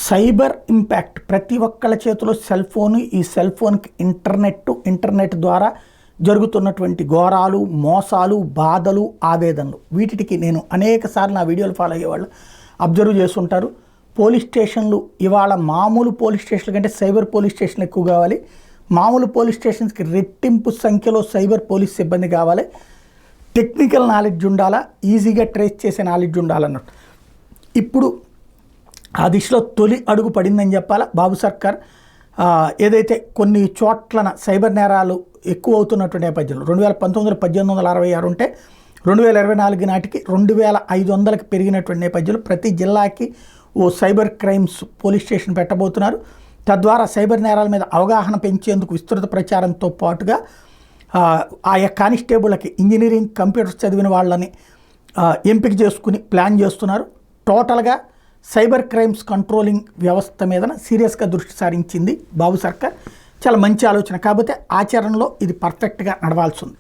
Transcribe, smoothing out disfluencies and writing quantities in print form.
Cyber impact ప్రతి ఒక్కళ్ళ చేతిలో సెల్ ఫోను. ఈ సెల్ ఫోన్కి ఇంటర్నెట్ ద్వారా జరుగుతున్నటువంటి ఘోరాలు, మోసాలు, బాధలు, ఆవేదనలు, వీటికి నేను అనేకసార్లు నా వీడియోలు ఫాలో అయ్యేవాళ్ళు అబ్జర్వ్ చేస్తుంటారు. పోలీస్ స్టేషన్లు ఇవాళ మామూలు పోలీస్ స్టేషన్ల కంటే సైబర్ పోలీస్ స్టేషన్లు ఎక్కువ కావాలి. మామూలు పోలీస్ స్టేషన్స్కి రెట్టింపు సంఖ్యలో సైబర్ పోలీస్ సిబ్బంది కావాలి. టెక్నికల్ నాలెడ్జ్ ఉండాలా, ఈజీగా ట్రేస్ చేసే నాలెడ్జ్ ఉండాలన్నట్టు. ఇప్పుడు ఆ దిశలో తొలి అడుగు పడిందని చెప్పాలా. బాబు సర్కార్ ఏదైతే కొన్ని చోట్లన సైబర్ నేరాలు ఎక్కువ అవుతున్నటువంటి నేపథ్యంలో 2019లో 1866 ఉంటే 2024 నాటికి 2500కి పెరిగినటువంటి నేపథ్యంలో ప్రతి జిల్లాకి ఓ సైబర్ క్రైమ్స్ పోలీస్ స్టేషన్ పెట్టబోతున్నారు. తద్వారా సైబర్ నేరాల మీద అవగాహన పెంచేందుకు విస్తృత ప్రచారంతో పాటుగా ఆయా కానిస్టేబుళ్ళకి ఇంజనీరింగ్, కంప్యూటర్స్ చదివిన వాళ్ళని ఎంపిక చేసుకుని ప్లాన్ చేస్తున్నారు. టోటల్గా సైబర్ క్రైమ్స్ కంట్రోలింగ్ వ్యవస్థ మీద సీరియస్గా దృష్టి సారించింది బాబు సర్కార్. చాలా మంచి ఆలోచన, కాకపోతే ఆచరణలో ఇది పర్ఫెక్ట్గా నడవాల్సి ఉంది.